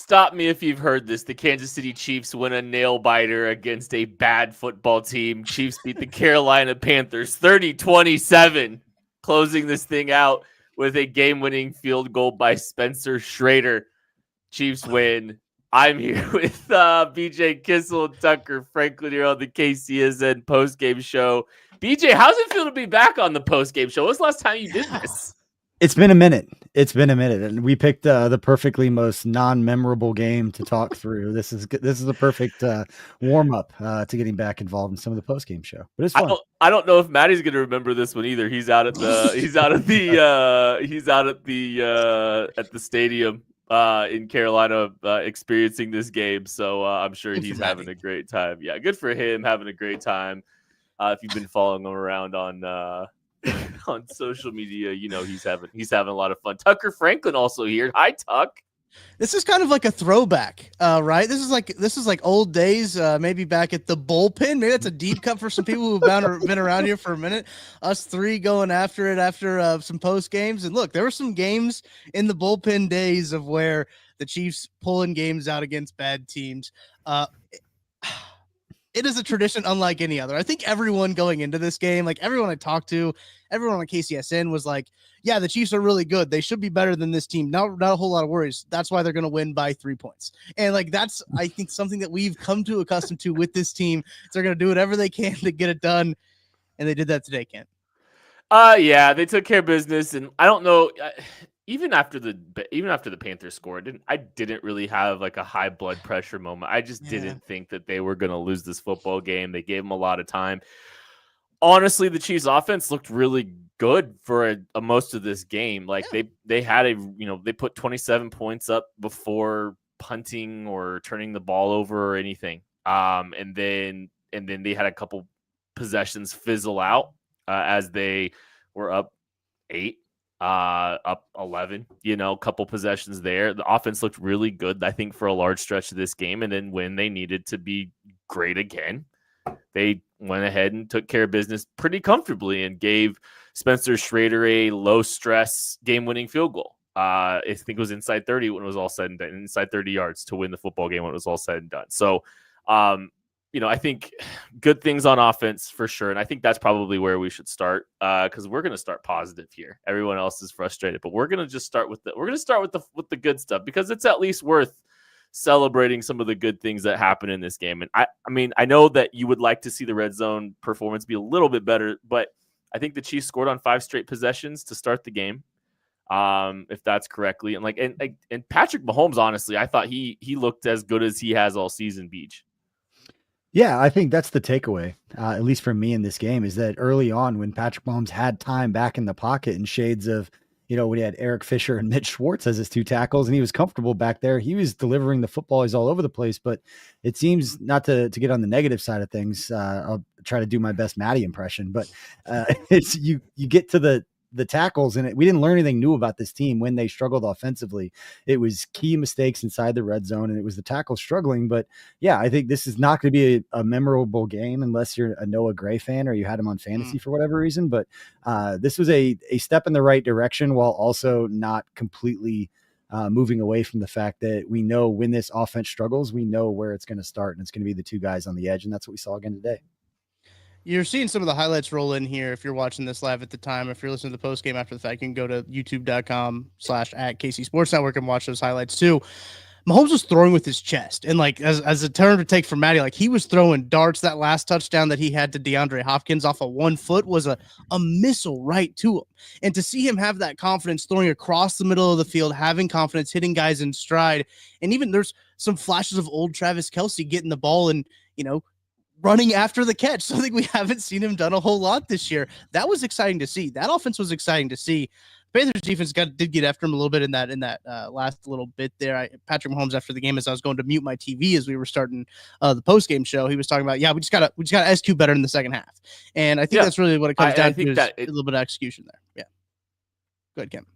Stop me if you've heard this. The Kansas City Chiefs win a nail biter against a bad football team. Chiefs beat the Carolina Panthers 30-27, closing this thing out with a game-winning field goal by Spencer Schrader. Chiefs win. I'm here with BJ Kissel, Tucker Franklin here on the KCSN postgame show. BJ, how's it feel to be back on the postgame show? When's the last time you did this? It's been a minute. And we picked the perfectly most non-memorable game to talk through. This is the perfect warm-up to getting back involved in some of the post-game show. But it's fun. I don't know if Maddie's going to remember this one either. He's out at the stadium in Carolina experiencing this game. So I'm sure he's having a great time. Yeah, good for him, having a great time. If you've been following him around on social media, you know he's having a lot of fun. Tucker Franklin also here. Hi, Tuck. This is kind of like a throwback, right? This is like old days, maybe back at the bullpen. Maybe that's a deep cut for some people who've been around here for a minute. Us three going after it after some post games. And look, there were some games in the bullpen days of where the Chiefs pulling games out against bad teams. It is a tradition unlike any other. I think everyone going into this game, like everyone I talked to, everyone on KCSN was like, yeah, the Chiefs are really good. They should be better than this team. Not a whole lot of worries. That's why they're going to win by 3 points. And like, that's, I think, something that we've come to accustomed to with this team. They're going to do whatever they can to get it done. And they did that today, Kent. Yeah, they took care of business. And I don't know, even after the Panthers scored, I didn't really have like a high blood pressure moment. I just didn't think that they were going to lose this football game. They gave them a lot of time. Honestly, the Chiefs offense looked really good for most of this game. Like they had they put 27 points up before punting or turning the ball over or anything. And then they had a couple possessions fizzle out as they were up 8. Up 11, a couple possessions there. The offense looked really good, I think, for a large stretch of this game. And then when they needed to be great again, they went ahead and took care of business pretty comfortably and gave Spencer Schrader a low stress game winning field goal. I think it was inside 30 when it was all said and done, inside 30 yards to win the football game when it was all said and done. So, I think good things on offense for sure. And I think that's probably where we should start because we're going to start positive here. Everyone else is frustrated, but we're going to just start with the good stuff because it's at least worth celebrating some of the good things that happen in this game. And I know that you would like to see the red zone performance be a little bit better, but I think the Chiefs scored on 5 straight possessions to start the game. If that's correctly. And Patrick Mahomes, honestly, I thought he looked as good as he has all season, Beach. Yeah, I think that's the takeaway, at least for me in this game, is that early on when Patrick Mahomes had time back in the pocket in shades of, when he had Eric Fisher and Mitch Schwartz as his 2 tackles and he was comfortable back there, he was delivering the football. He's all over the place, but it seems not to get on the negative side of things. I'll try to do my best Maddie impression, but it's you get to the tackles and we didn't learn anything new about this team when they struggled offensively. It was key mistakes inside the red zone and it was the tackles struggling. But yeah, I think this is not going to be a memorable game unless you're a Noah Gray fan or you had him on fantasy for whatever reason. But this was a step in the right direction while also not completely moving away from the fact that we know when this offense struggles, we know where it's going to start and it's going to be the 2 guys on the edge. And that's what we saw again today. You're seeing some of the highlights roll in here. If you're watching this live at the time, if you're listening to the post game after the fact, you can go to youtube.com/@KC Sports Network and watch those highlights too. Mahomes was throwing with his chest. And like, as a term to take from Maddie, like he was throwing darts. That last touchdown that he had to DeAndre Hopkins off of 1 foot was a missile right to him. And to see him have that confidence throwing across the middle of the field, having confidence, hitting guys in stride. And even there's some flashes of old Travis Kelce getting the ball and, running after the catch. Something we haven't seen him done a whole lot this year. That was exciting to see. That offense was exciting to see. Panthers defense did get after him a little bit in that last little bit there. Patrick Mahomes after the game, as I was going to mute my TV as we were starting the post game show, he was talking about, we just gotta execute better in the second half. And I think that's really what it comes down to, is a little bit of execution there. Yeah. Go ahead, Kim.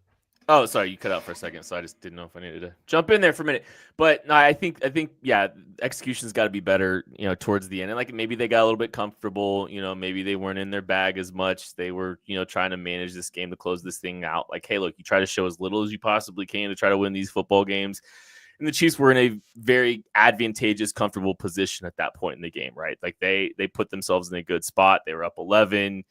Oh, sorry, you cut out for a second, so I just didn't know if I needed to jump in there for a minute. But no, I think execution's got to be better, towards the end. And like maybe they got a little bit comfortable, maybe they weren't in their bag as much. They were, trying to manage this game to close this thing out. Like, hey, look, you try to show as little as you possibly can to try to win these football games. And the Chiefs were in a very advantageous, comfortable position at that point in the game, right? Like they put themselves in a good spot. They were up 11,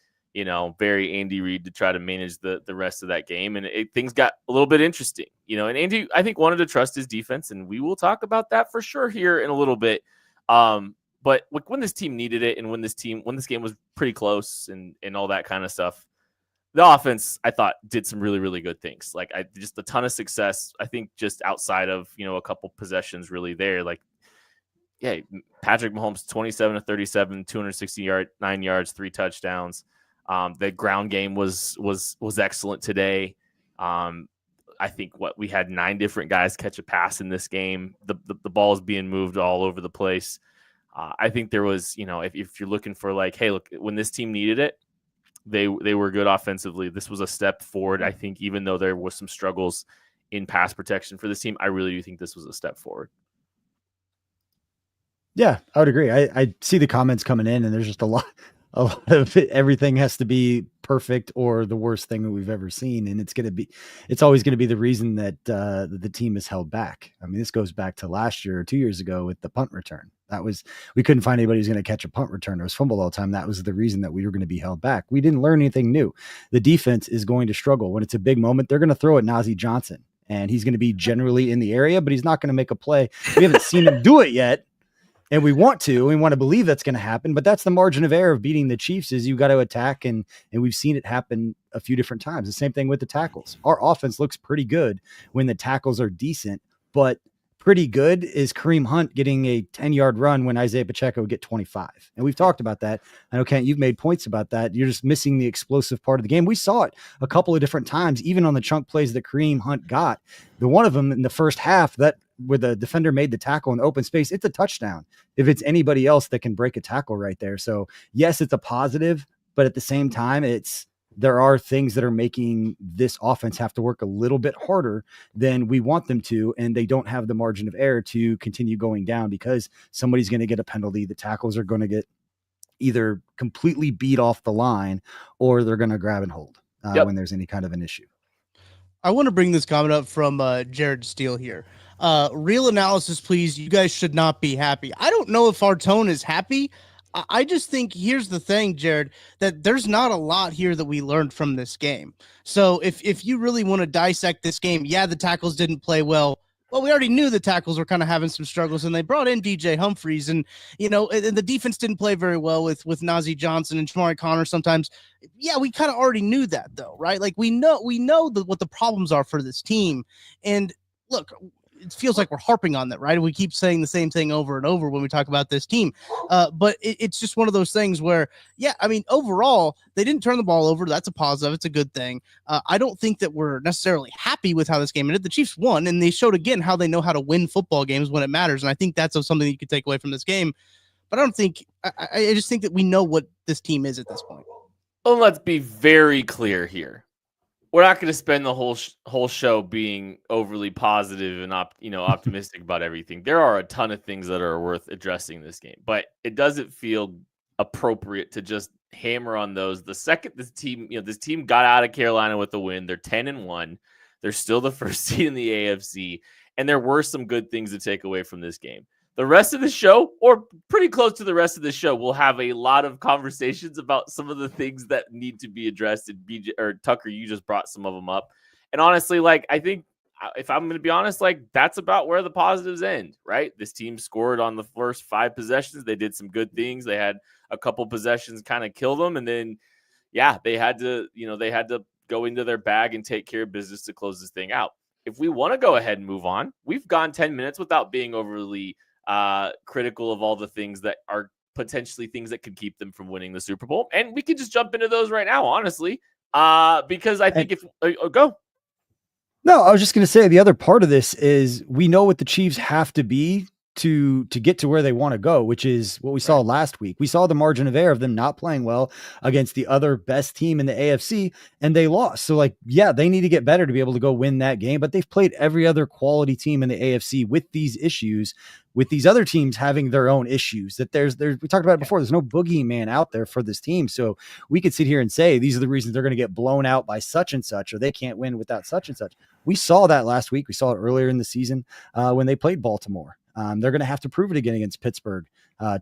very Andy Reid to try to manage the rest of that game. And things got a little bit interesting, and Andy, I think, wanted to trust his defense. And we will talk about that for sure here in a little bit. But when this team needed it and when this game was pretty close and all that kind of stuff, the offense, I thought, did some really, really good things. Like just a ton of success. I think just outside of, a couple possessions really there. Like, yeah, Patrick Mahomes, 27-37, 269 yards, 3 touchdowns. The ground game was excellent today. I think we had 9 different guys catch a pass in this game. The ball is being moved all over the place. I think there was, if you're looking for like, hey, look, when this team needed it, they were good offensively. This was a step forward. I think even though there was some struggles in pass protection for this team, I really do think this was a step forward. Yeah, I would agree. I see the comments coming in, and there's just a lot of it. Everything has to be perfect or the worst thing that we've ever seen. And it's always going to be the reason that the team is held back. I mean, this goes back to last year or 2 years ago with the punt return. We couldn't find anybody who's going to catch a punt return. It was fumble all the time. That was the reason that we were going to be held back. We didn't learn anything new. The defense is going to struggle when it's a big moment. They're going to throw at Najee Johnson, and he's going to be generally in the area, but he's not going to make a play. We haven't seen him do it yet. And we want to believe that's going to happen, but that's the margin of error of beating the Chiefs is you got to attack. And we've seen it happen a few different times. The same thing with the tackles. Our offense looks pretty good when the tackles are decent, but pretty good is Kareem Hunt getting a 10-yard run when Isaiah Pacheco would get 25. And we've talked about that. I know, Kent, you've made points about that. You're just missing the explosive part of the game. We saw it a couple of different times, even on the chunk plays that Kareem Hunt got. The one of them in the first half where the defender made the tackle in open space, it's a touchdown if it's anybody else that can break a tackle right there. So yes, it's a positive, but at the same time, there are things that are making this offense have to work a little bit harder than we want them to. And they don't have the margin of error to continue going down because somebody's going to get a penalty. The tackles are going to get either completely beat off the line or they're going to grab and hold when there's any kind of an issue. I want to bring this comment up from Jared Steele here. Real analysis, please. You guys should not be happy. I don't know if our tone is happy. I just think here's the thing, Jared, that there's not a lot here that we learned from this game. So if you really want to dissect this game, yeah, the tackles didn't play well. Well, we already knew the tackles were kind of having some struggles, and they brought in DJ Humphries, and and the defense didn't play very well with Najee Johnson and Shamari Connor sometimes. Yeah, we kind of already knew that, though, right? Like we know what the problems are for this team, and look, it feels like we're harping on that, right? We keep saying the same thing over and over when we talk about this team. But it's just one of those things where, yeah, I mean, overall, they didn't turn the ball over. That's a positive. It's a good thing. I don't think that we're necessarily happy with how this game ended. The Chiefs won, and they showed again how they know how to win football games when it matters. And I think that's something that you could take away from this game. But I just think that we know what this team is at this point. Well, let's be very clear here. We're not going to spend the whole show being overly positive and optimistic about everything. There are a ton of things that are worth addressing this game, but it doesn't feel appropriate to just hammer on those. The second this team got out of Carolina with a win, they're 10-1. They're still the first seed in the AFC, and there were some good things to take away from this game. The rest of the show, or pretty close to the rest of the show, we'll have a lot of conversations about some of the things that need to be addressed. And BJ or Tucker, you just brought some of them up. And honestly, I think if I'm going to be honest, that's about where the positives end, right? This team scored on the first 5 possessions. They did some good things. They had a couple possessions kind of kill them. And then, yeah, they had to go into their bag and take care of business to close this thing out. If we want to go ahead and move on, we've gone 10 minutes without being overly critical of all the things that are potentially things that could keep them from winning the Super Bowl. And we can just jump into those right now, honestly, because I think go. No, I was just going to say the other part of this is we know what the Chiefs have to be to get to where they want to go, which is what we saw last week. We saw the margin of error of them not playing well against the other best team in the AFC, and they lost. So like, yeah, they need to get better to be able to go win that game, but they've played every other quality team in the AFC with these issues, with these other teams having their own issues. That we talked about it before, there's no boogeyman out there for this team. So we could sit here and say, these are the reasons they're going to get blown out by such and such, or they can't win without such and such. We saw that last week. We saw it earlier in the season when they played Baltimore. They're going to have to prove it again against Pittsburgh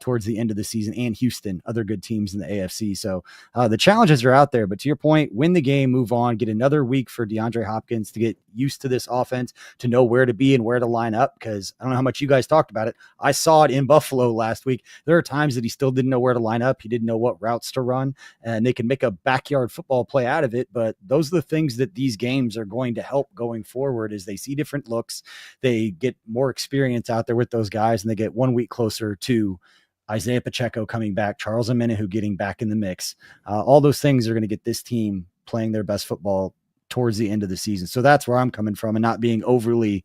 towards the end of the season, and Houston, other good teams in the AFC. So the challenges are out there, but to your point, win the game, move on, get another week for DeAndre Hopkins to get used to this offense, to know where to be and where to line up. Because I don't know how much you guys talked about it. I saw it in Buffalo last week. There are times that he still didn't know where to line up. He didn't know what routes to run, and they can make a backyard football play out of it. But those are the things that these games are going to help going forward as they see different looks. They get more experience out there with those guys, and they get 1 week closer to Isaiah Pacheco coming back, Charles Omenihu getting back in the mix. All those things are going to get this team playing their best football towards the end of the season. So that's where I'm coming from, and not being overly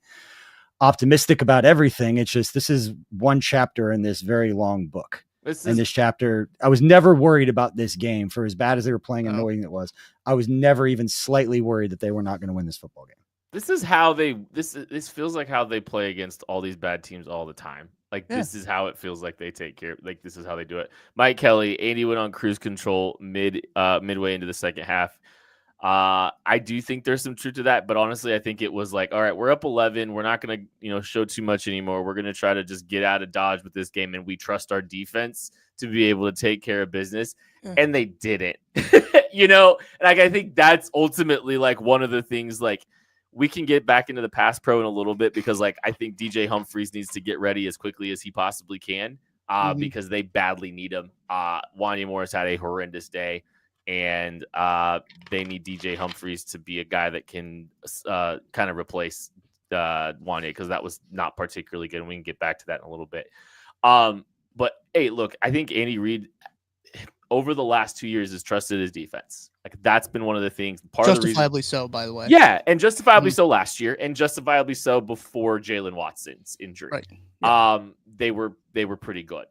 optimistic about everything. It's just, this is one chapter in this very long book. This chapter, I was never worried about this game, for as bad as they were playing and annoying it was. I was never even slightly worried that they were not going to win this football game. This is how this feels like how they play against all these bad teams all the time. Like, this is how it feels like they take care. Like, this is how they do it. Mike Kelly, Andy went on cruise control midway into the second half. I do think there's some truth to that, but honestly, I think it was like, all right, we're up 11. We're not going to, show too much anymore. We're going to try to just get out of Dodge with this game, and we trust our defense to be able to take care of business. And they didn't, like, I think that's ultimately like one of the things, like, we can get back into the pass pro in a little bit, because like, I think DJ Humphries needs to get ready as quickly as he possibly can, because they badly need him. Wanya Morris had a horrendous day, and they need DJ Humphries to be a guy that can kind of replace Wanya, because that was not particularly good. And we can get back to that in a little bit. But hey, look, I think Andy Reid over the last 2 years has trusted his defense. Like, that's been one of the things. Justifiably so, by the way. Yeah, and justifiably so last year, and justifiably so before Jalen Watson's injury. Right. Yeah. They were pretty good.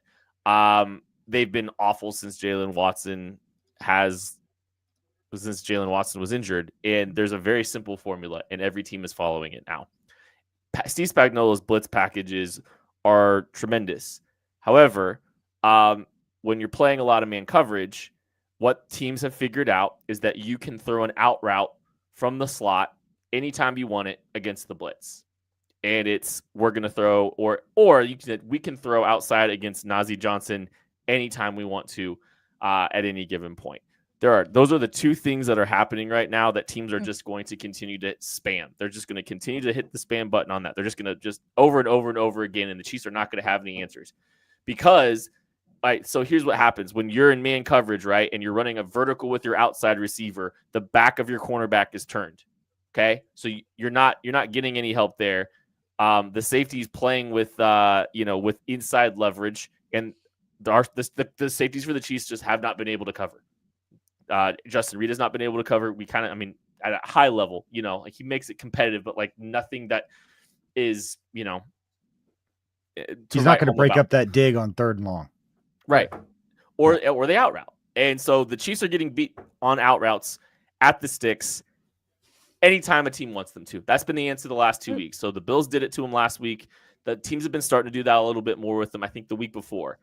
They've been awful since Jalen Watson was injured, and there's a very simple formula, and every team is following it now. Steve Spagnuolo's blitz packages are tremendous. However, when you're playing a lot of man coverage, what teams have figured out is that you can throw an out route from the slot anytime you want it against the blitz. And we're going to throw, or we can throw outside against Najee Johnson anytime we want to at any given point. Those are the two things that are happening right now that teams are just going to continue to spam. They're just going to continue to hit the spam button on that. They're just going to just over and over and over again, and the Chiefs are not going to have any answers. Because so here's what happens when you're in man coverage, right? And you're running a vertical with your outside receiver, the back of your cornerback is turned. Okay. So you're not getting any help there. The safety's playing with inside leverage, and the safeties for the Chiefs just have not been able to cover. Justin Reid has not been able to cover. At a high level, like, he makes it competitive, but like nothing that is, he's not going to break up that dig on 3rd and long. Right. Or the out route. And so the Chiefs are getting beat on out routes at the sticks anytime a team wants them to. That's been the answer the last 2 weeks. So the Bills did it to them last week. The teams have been starting to do that a little bit more with them, I think, the week before.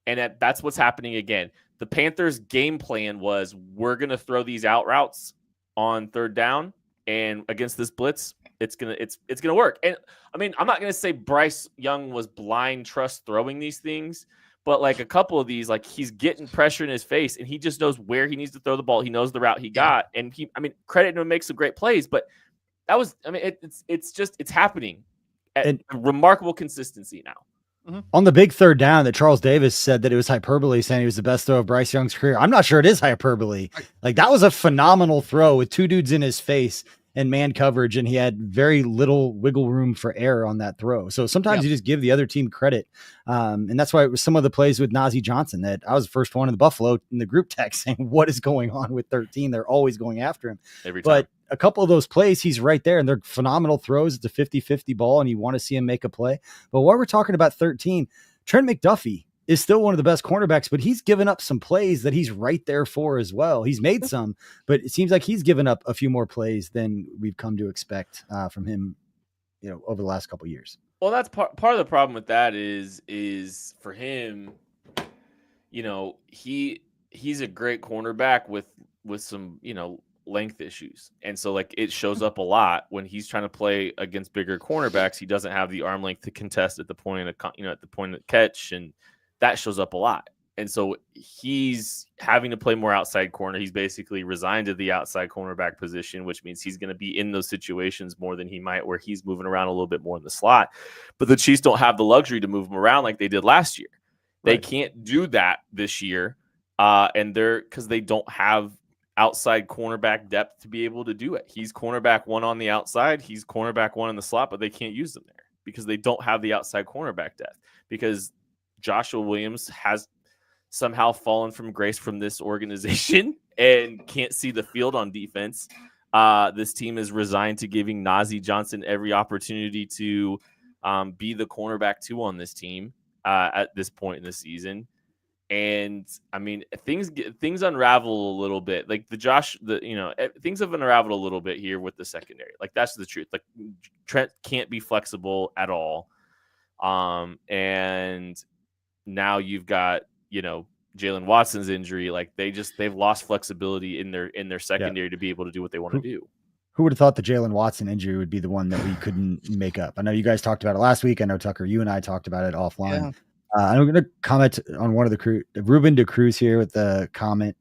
And that's what's happening again. The Panthers' game plan was, we're going to throw these out routes on 3rd down, and against this blitz, it's gonna work. And I'm not going to say Bryce Young was blind trust throwing these things, but like a couple of these, like, he's getting pressure in his face, and he just knows where he needs to throw the ball. He knows the route he got, and credit to him, makes some great plays. But that was, it's happening at remarkable consistency now. Mm-hmm. On the big 3rd down that Charles Davis said that it was hyperbole, saying he was the best throw of Bryce Young's career. I'm not sure it is hyperbole. Like, that was a phenomenal throw with 2 dudes in his face and man coverage, and he had very little wiggle room for error on that throw. So sometimes you just give the other team credit. And that's why it was some of the plays with Najee Johnson that I was the first one in the Buffalo in the group text saying, what is going on with 13? They're always going after him. Every time. But a couple of those plays, he's right there, and they're phenomenal throws. It's a 50-50 ball, and you want to see him make a play. But while we're talking about 13, Trent McDuffie is still one of the best cornerbacks, but he's given up some plays that he's right there for as well. He's made some, but it seems like he's given up a few more plays than we've come to expect from him, over the last couple of years. Well, that's part of the problem with that is for him, he's a great cornerback with some, length issues. And so like it shows up a lot when he's trying to play against bigger cornerbacks. He doesn't have the arm length to contest at the point of, at the point of catch. And that shows up a lot. And so he's having to play more outside corner. He's basically resigned to the outside cornerback position, which means he's going to be in those situations more than he might where he's moving around a little bit more in the slot. But the Chiefs don't have the luxury to move him around like they did last year. Right. They can't do that this year. And because they don't have outside cornerback depth to be able to do it. He's cornerback one on the outside. He's cornerback one in the slot, but they can't use them there because they don't have the outside cornerback depth because Joshua Williams has somehow fallen from grace from this organization and can't see the field on defense. This team is resigned to giving Najee Johnson every opportunity to be the cornerback 2 on this team at this point in the season. And I mean, things unravel a little bit. Like things have unraveled a little bit here with the secondary. Like that's the truth. Like Trent can't be flexible at all. And now you've got, Jalen Watson's injury. Like they've lost flexibility in their secondary to be able to do what they want to do. Who would have thought the Jalen Watson injury would be the one that we couldn't make up? I know you guys talked about it last week. I know Tucker, you and I talked about it offline. Yeah. I'm going to comment on one of the crew, Ruben DeCruz here with the comment.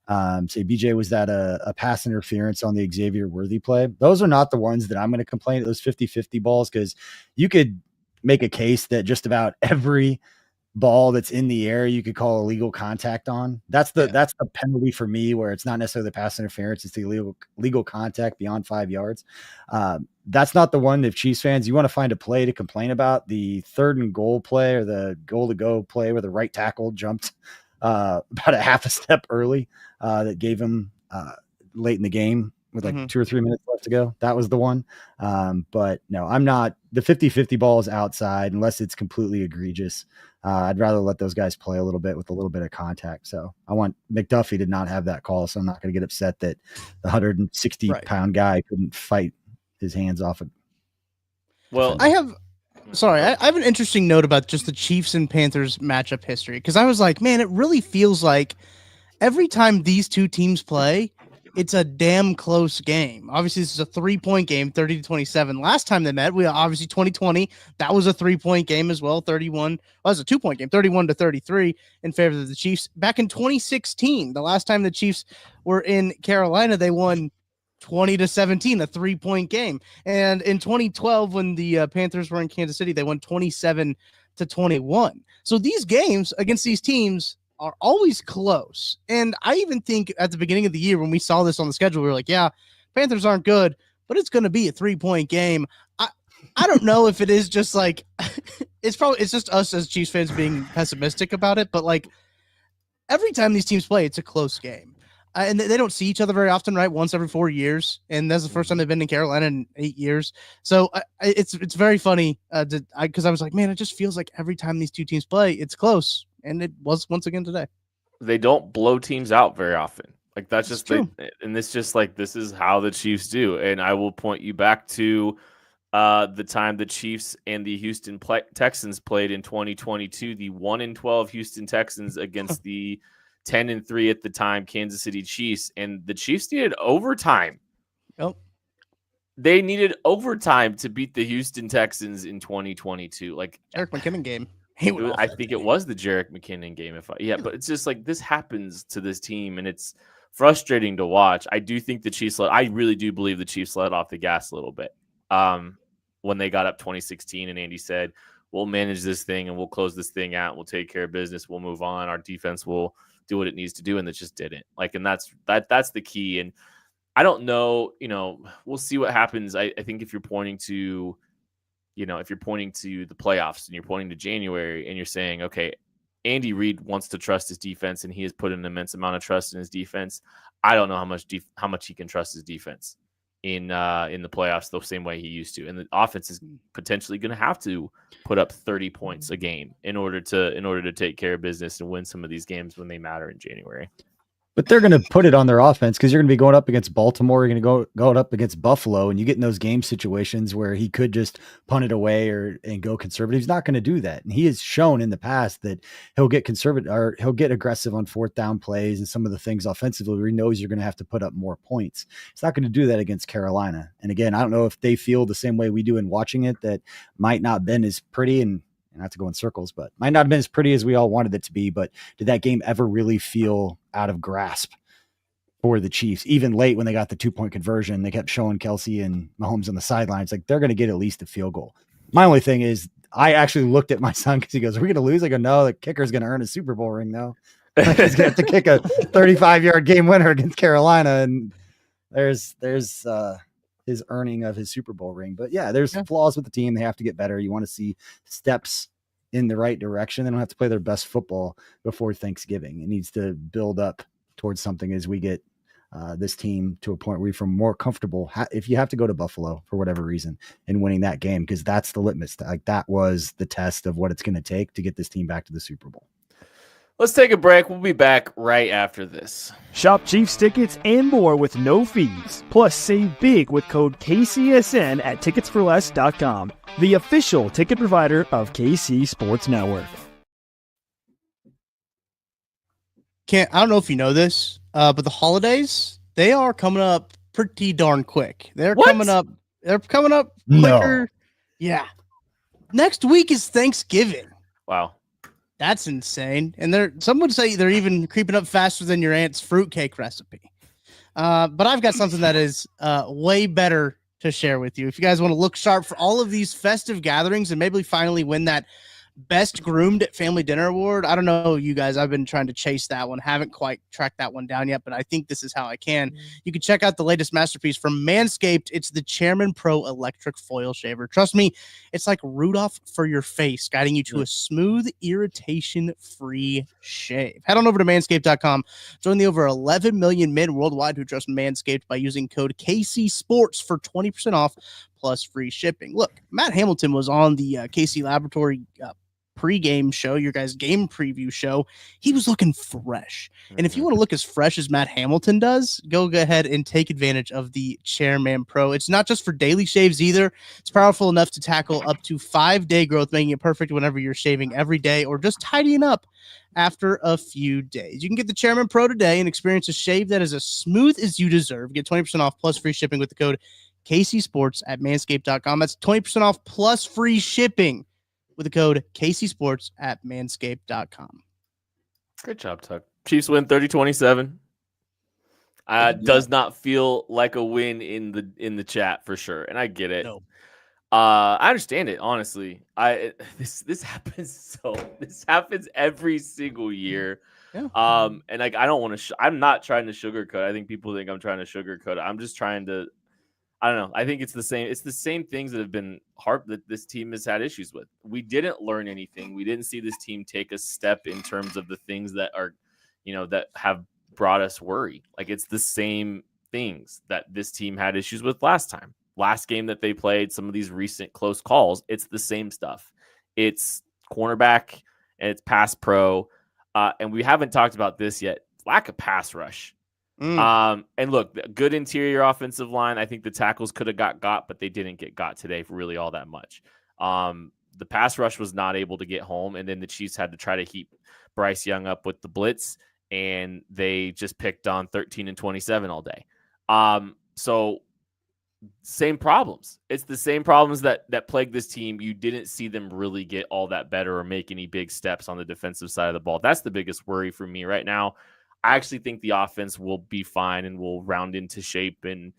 Say BJ, was that a pass interference on the Xavier Worthy play? Those are not the ones that I'm going to complain at, those 50-50 balls, because you could make a case that just about every ball that's in the air you could call illegal contact on. That's the penalty for me, where it's not necessarily the pass interference, it's the legal contact beyond 5 yards. That's not the one. If Chiefs fans, you want to find a play to complain about, the 3rd and goal play or the goal to go play where the right tackle jumped about a half a step early that gave him late in the game with like 2 or 3 minutes left to go. That was the one. But no, I'm not. The 50-50 ball is outside unless it's completely egregious. I'd rather let those guys play a little bit with a little bit of contact. So I want McDuffie to not have that call. So I'm not going to get upset that the 160-pound guy couldn't fight his hands off of. Well, I have an interesting note about just the Chiefs and Panthers matchup history, because I was like, man, it really feels like every time these two teams play, it's a damn close game. Obviously, this is a 3-point game, 30-27. Last time they met, we obviously 2020, that was a 3-point game as well. 31 was a 2-point game, 31-33 in favor of the Chiefs. Back in 2016, the last time the Chiefs were in Carolina, they won 20-17, a 3-point game. And in 2012, when the Panthers were in Kansas City, they won 27-21. So these games against these teams are always close. And I even think at the beginning of the year when we saw this on the schedule, we were like, yeah, Panthers aren't good, but it's going to be a 3-point game. I don't know if it is just like it's just us as Chiefs fans being pessimistic about it, but like every time these teams play, it's a close game. And they don't see each other very often, right? Once every 4 years. And that's the first time they've been in Carolina in 8 years. So it's very funny because I was like, man, it just feels like every time these two teams play, it's close. And it was once again today. They don't blow teams out very often. Like that's just true. And it's just like, this is how the Chiefs do. And I will point you back to the time the Chiefs and the Houston Texans played in 2022, the 1-12 Houston Texans against the 10-3 at the time Kansas City Chiefs, and the Chiefs needed overtime. Yep. They needed overtime to beat the Houston Texans in 2022. Like Jerick McKinnon game. I think it was the Jerick McKinnon game. But it's just like this happens to this team, and it's frustrating to watch. I do think the Chiefs. I really do believe the Chiefs let off the gas a little bit when they got up 2016, and Andy said, "We'll manage this thing, and we'll close this thing out. We'll take care of business. We'll move on. Our defense will do what it needs to do," and it just didn't. And that's the key. And I don't know. We'll see what happens. I think if you're pointing to the playoffs and you're pointing to January and you're saying, okay, Andy Reid wants to trust his defense and he has put an immense amount of trust in his defense. I don't know how much he can trust his defense. in the playoffs the same way he used to. And the offense is potentially going to have to put up 30 points a game in order to take care of business and win some of these games when they matter in January. But they're going to put it on their offense because you're going to be going up against Baltimore. You're going to go up against Buffalo, and you get in those game situations where he could just punt it away and go conservative. He's not going to do that. And he has shown in the past that he'll get conservative or he'll get aggressive on fourth down plays and some of the things offensively where he knows you're going to have to put up more points. He's not going to do that against Carolina. And again, I don't know if they feel the same way we do in watching it, that might not have been as pretty and not to go in circles, but might not have been as pretty as we all wanted it to be. But did that game ever really feel out of grasp for the Chiefs? Even late when they got the 2-point conversion, they kept showing Kelsey and Mahomes on the sidelines. Like, they're going to get at least a field goal. My only thing is I actually looked at my son because he goes, "Are we going to lose?" I go, "No, the kicker's going to earn a Super Bowl ring though. Like, he's going to have to kick a 35-yard game winner against Carolina." And there's his earning of his Super Bowl ring. But yeah, there's flaws with the team. They have to get better. You want to see steps in the right direction. They don't have to play their best football before Thanksgiving. It needs to build up towards something as we get this team to a point where we feel more comfortable. If you have to go to Buffalo for whatever reason and winning that game, because that's the litmus. Like, that was the test of what it's going to take to get this team back to the Super Bowl. Let's take a break. We'll be back right after this. Shop Chiefs tickets and more with no fees. Plus, save big with code KCSN at ticketsforless.com, the official ticket provider of KC Sports Network. I don't know if you know this, but the holidays, they are coming up pretty darn quick. They're coming up quicker. No. Yeah. Next week is Thanksgiving. Wow. That's insane. And some would say they're even creeping up faster than your aunt's fruitcake recipe. But I've got something that is way better to share with you. If you guys want to look sharp for all of these festive gatherings and maybe finally win that Best Groomed Family Dinner Award. I don't know, you guys. I've been trying to chase that one. Haven't quite tracked that one down yet, but I think this is how I can. You can check out the latest masterpiece from Manscaped. It's the Chairman Pro Electric Foil Shaver. Trust me, it's like Rudolph for your face, guiding you to a smooth, irritation-free shave. Head on over to manscaped.com. Join the over 11 million men worldwide who trust Manscaped by using code KC Sports for 20% off plus free shipping. Look, Matt Hamilton was on the KC Laboratory pregame show, your guys' game preview show. He was looking fresh. And if you want to look as fresh as Matt Hamilton does, go ahead and take advantage of the Chairman Pro. It's not just for daily shaves either. It's powerful enough to tackle up to 5-day growth, making it perfect whenever you're shaving every day or just tidying up after a few days. You can get the Chairman Pro today and experience a shave that is as smooth as you deserve. Get 20% off plus free shipping with the code KC Sports at manscaped.com. That's 20% off plus free shipping with the code KC Sports at manscaped.com. Great job, Tuck. Chiefs win 30-27. Does not feel like a win in the chat for sure, and I get it. No. I understand it, honestly. This happens this happens every single year. Yeah. And like, I don't want to. I'm not trying to sugarcoat. I think people think I'm trying to sugarcoat it. I'm just trying to. I don't know. I think it's the same. It's the same things that have been hard that this team has had issues with. We didn't learn anything. We didn't see this team take a step in terms of the things that are, that have brought us worry. Like, it's the same things that this team had issues with last time. Last game that they played, some of these recent close calls, it's the same stuff. It's cornerback and it's pass pro. And we haven't talked about this yet. Lack of pass rush. And look, good interior offensive line. I think the tackles could have got, but they didn't get got today for really all that much. The pass rush was not able to get home, and then the Chiefs had to try to heat Bryce Young up with the blitz, and they just picked on 13 and 27 all day. So same problems. It's the same problems that plague this team. You didn't see them really get all that better or make any big steps on the defensive side of the ball. That's the biggest worry for me right now. I actually think the offense will be fine and will round into shape and,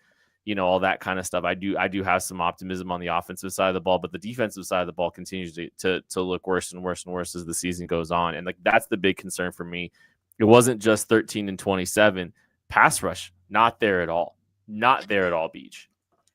all that kind of stuff. I do have some optimism on the offensive side of the ball, but the defensive side of the ball continues to look worse and worse and worse as the season goes on. And like, that's the big concern for me. It wasn't just 13 and 27. Pass rush, not there at all. Not there at all, Beach.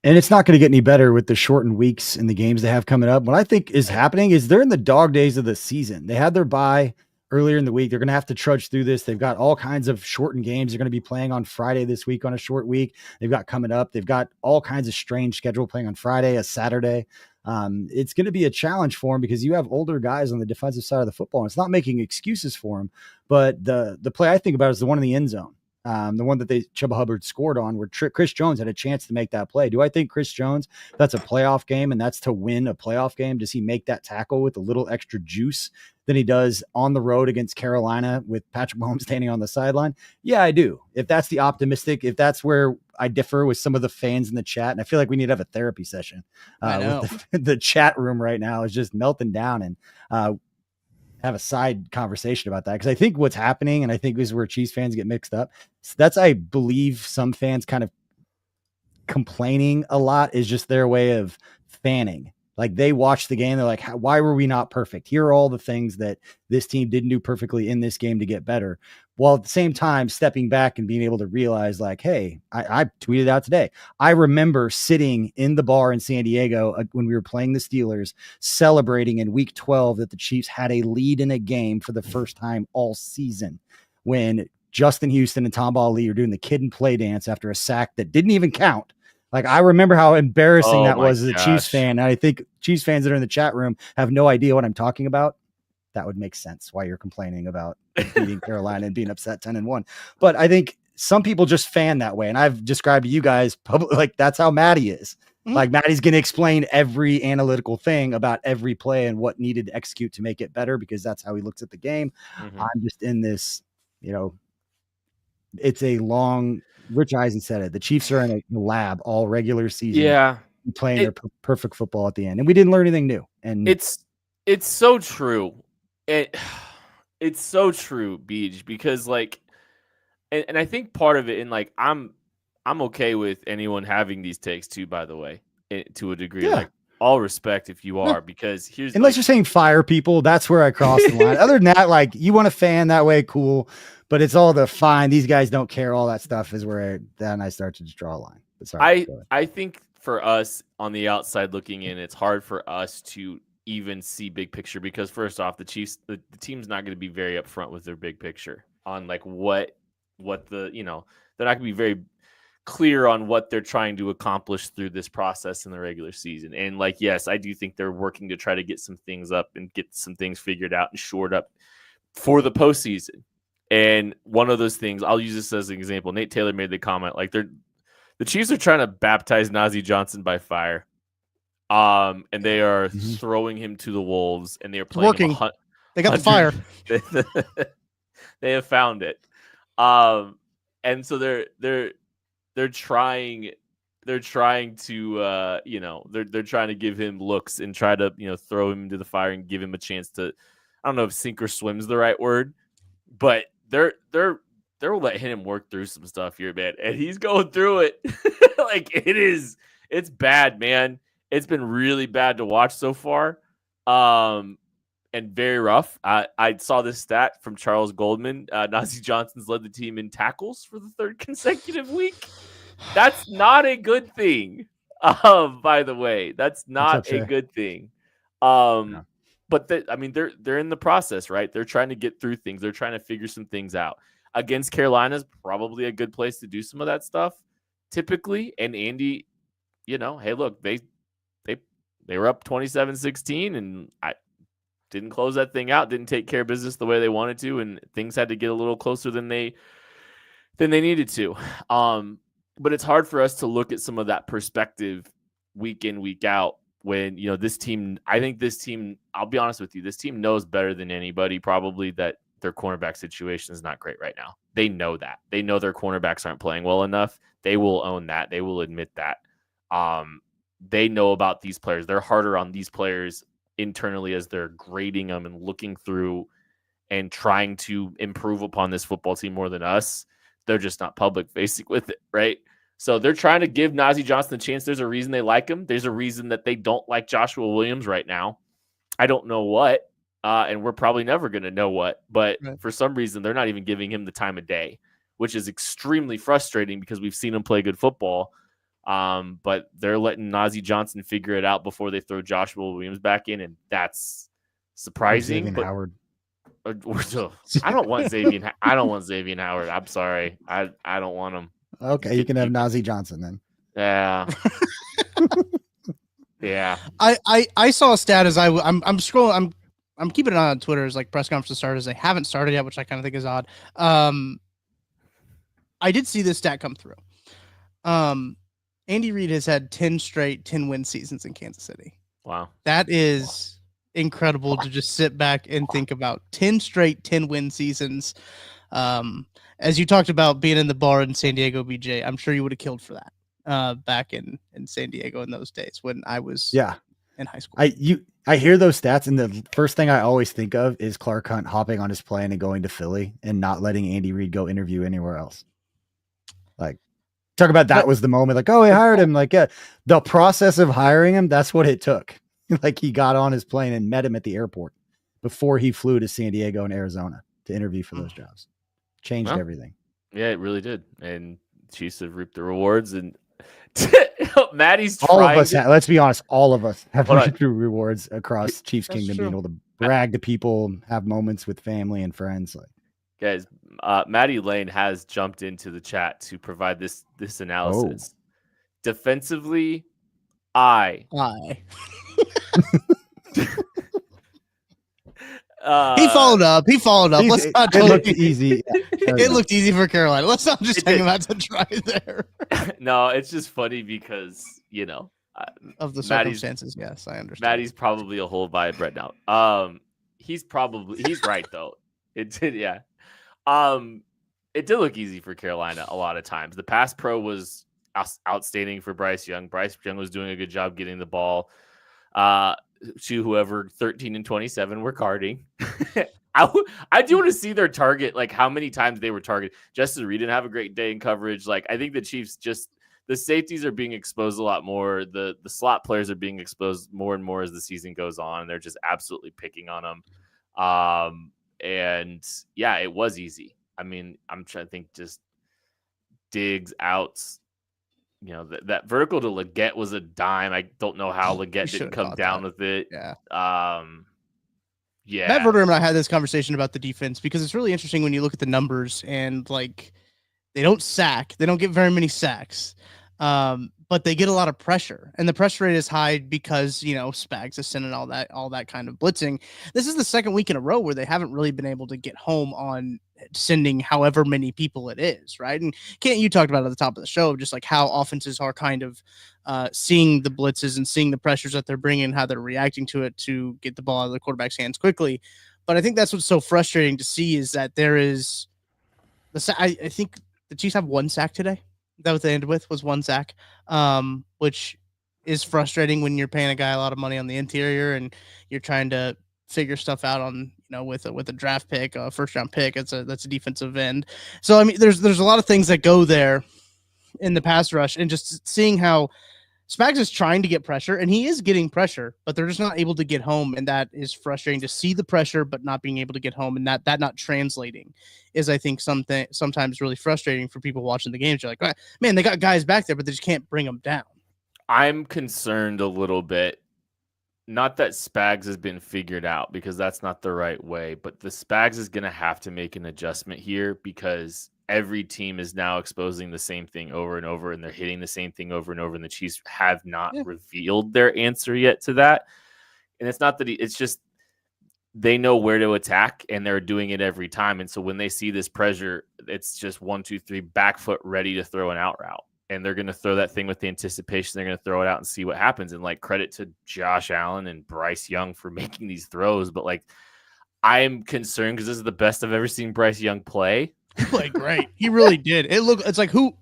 And it's not going to get any better with the shortened weeks and the games they have coming up. What I think is happening is they're in the dog days of the season. They had their bye earlier in the week. They're going to have to trudge through this. They've got all kinds of shortened games. They're going to be playing on Friday this week on a short week. They've got coming up. They've got all kinds of strange schedule, playing on Friday, a Saturday. It's going to be a challenge for them because you have older guys on the defensive side of the football. And it's not making excuses for them, but the play I think about is the one in the end zone. The one that Chuba Hubbard scored on, where Chris Jones had a chance to make that play. Do I think Chris Jones, that's a playoff game and that's to win a playoff game, does he make that tackle with a little extra juice than he does on the road against Carolina with Patrick Mahomes standing on the sideline? Yeah, I do. If that's the optimistic, if that's where I differ with some of the fans in the chat, and I feel like we need to have a therapy session. With the chat room right now is just melting down, and have a side conversation about that, because I think what's happening, and I think this is where Chiefs fans get mixed up. So that's, I believe, some fans kind of complaining a lot is just their way of fanning. Like, they watch the game, they're like, why were we not perfect? Here are all the things that this team didn't do perfectly in this game to get better. While at the same time stepping back and being able to realize, like, hey, I tweeted out today, I remember sitting in the bar in San Diego when we were playing the Steelers, celebrating in week 12 that the Chiefs had a lead in a game for the first time all season, when Justin Houston and Tom Lee are doing the kid and play dance after a sack that didn't even count. Like, I remember how embarrassing that was as a Chiefs fan. And I think Chiefs fans that are in the chat room have no idea what I'm talking about. That would make sense why you're complaining about beating Carolina and being upset 10-1. But I think some people just fan that way. And I've described to you guys publicly, like, that's how Matty is. Mm-hmm. Like, Matty's going to explain every analytical thing about every play and what needed to execute to make it better, because that's how he looks at the game. Mm-hmm. I'm just in this, it's a long, Rich Eisen said it, the Chiefs are in a lab all regular season. Yeah. Playing their perfect football at the end. And we didn't learn anything new. And it's so true. It's so true, Beej, because, like, and I think part of it, and, like, I'm okay with anyone having these takes too, by the way, to a degree. Yeah. Like, all respect if you are, because unless you're saying fire people, that's where I cross the line. Other than that, like, you want to fan that way, cool. But it's all the fine, these guys don't care, all that stuff is where then I start to just draw a line. But sorry, I think for us on the outside looking in, it's hard for us to even see big picture, because first off, the Chiefs, the team's not going to be very upfront with their big picture on, like, what the, they're not going to be very clear on what they're trying to accomplish through this process in the regular season. And, like, yes, I do think they're working to try to get some things up and get some things figured out and shored up for the postseason. And one of those things, I'll use this as an example. Nate Taylor made the comment, like, the Chiefs are trying to baptize Najee Johnson by fire. And they are throwing him to the wolves, and they are playing working. They got the fire. They have found it. And so they're trying to they're trying to give him looks and try to throw him into the fire and give him a chance to, I don't know if sink or swim is the right word, but they're letting him work through some stuff here, man, and he's going through it. Like, it's bad, man. It's been really bad to watch so far, and very rough. I saw this stat from Charles Goldman. Najee Johnson's led the team in tackles for the third consecutive week. That's not a good thing. By the way, that's not a good thing. No. But they're in the process, right? They're trying to get through things. They're trying to figure some things out. Against Carolina is probably a good place to do some of that stuff, typically. And Andy, hey, look, they were up 27-16, and I didn't close that thing out, didn't take care of business the way they wanted to, and things had to get a little closer than they needed to. But it's hard for us to look at some of that perspective week in, week out, when, this team, I'll be honest with you, this team knows better than anybody probably that their cornerback situation is not great right now. They know that. They know their cornerbacks aren't playing well enough. They will own that. They will admit that. They know about these players. They're harder on these players internally as they're grading them and looking through and trying to improve upon this football team more than us. They're just not public facing with it, right? So they're trying to give Najee Johnson a chance. There's a reason they like him. There's a reason that they don't like Joshua Williams right now. I don't know what, and we're probably never going to know what, but for some reason they're not even giving him the time of day, which is extremely frustrating because we've seen him play good football. But they're letting Najee Johnson figure it out before they throw Joshua Williams back in, and that's surprising. But Howard. I don't want Xavier. I don't want Xavier Howard. I'm sorry. I don't want him. Okay, you can have Najee Johnson then. Yeah. Yeah. I saw a stat as I'm scrolling. I'm keeping an eye on Twitter as like press conferences starters. They haven't started yet, which I kind of think is odd. I did see this stat come through. Andy Reid has had 10 straight 10-win seasons in Kansas City. Wow. That is incredible to just sit back and think about 10 straight 10-win seasons. As you talked about being in the bar in San Diego, BJ, I'm sure you would have killed for that back in San Diego in those days when I was in high school. I hear those stats, and the first thing I always think of is Clark Hunt hopping on his plane and going to Philly and not letting Andy Reid go interview anywhere else. Like, talk about that was the moment. Like, oh, we hired him. Like, the process of hiring him, that's what it took. Like, he got on his plane and met him at the airport before he flew to San Diego and Arizona to interview for those jobs. Changed everything. Yeah, it really did. And Chiefs have reaped the rewards. And Maddie's all of us let's be honest, all of us have reaped the rewards across Chiefs Kingdom, true. being able to brag to people, have moments with family and friends. Like, guys, Maddie Lane has jumped into the chat to provide this analysis. Defensively, he followed up. Let's not it looked easy. It looked easy for Carolina. Let's not just hang him out to try there. No, it's just funny because, of the circumstances. Yes, I understand. Maddie's probably a whole vibe right now. He's right though. It did, yeah. It did look easy for Carolina a lot of times. The pass pro was outstanding for Bryce Young. Bryce Young was doing a good job getting the ball to whoever 13 and 27 were guarding. I do want to see their target, like how many times they were targeted. Justin Reed didn't have a great day in coverage. Like, I think the Chiefs the safeties are being exposed a lot more. The slot players are being exposed more and more as the season goes on. And they're just absolutely picking on them. And yeah, it was easy. I mean, I'm trying to think, just Diggs, outs, that vertical to Leggett was a dime. I don't know how Leggett didn't come down with it. Yeah. Yeah. Matt Verderham and I had this conversation about the defense because it's really interesting when you look at the numbers and like they don't get very many sacks. But they get a lot of pressure, and the pressure rate is high because, Spags is sending all that kind of blitzing. This is the second week in a row where they haven't really been able to get home on sending however many people it is, right? And Kent, you talked about at the top of the show, just like how offenses are kind of seeing the blitzes and seeing the pressures that they're bringing, how they're reacting to it to get the ball out of the quarterback's hands quickly. But I think that's what's so frustrating to see is that there is I think the Chiefs have one sack today. That what they ended with was one sack, which is frustrating when you're paying a guy a lot of money on the interior and you're trying to figure stuff out on, with a draft pick, a first round pick. That's a defensive end. So, I mean, there's a lot of things that go there in the pass rush, and just seeing how Spags is trying to get pressure, and he is getting pressure, but they're just not able to get home, and that is frustrating to see the pressure, but not being able to get home, and that not translating is, I think, sometimes really frustrating for people watching the games. You're like, man, they got guys back there, but they just can't bring them down. I'm concerned a little bit. Not that Spags has been figured out, because that's not the right way, but the Spags is going to have to make an adjustment here, because every team is now exposing the same thing over and over, and they're hitting the same thing over and over, and the Chiefs have not revealed their answer yet to that. And it's not that it's just they know where to attack, and they're doing it every time. And so when they see this pressure, it's just 1, 2, 3, back foot ready to throw an out route. And they're going to throw that thing with the anticipation. They're going to throw it out and see what happens. And credit to Josh Allen and Bryce Young for making these throws. But I'm concerned because this is the best I've ever seen Bryce Young play. He played great. He really did. It's like, who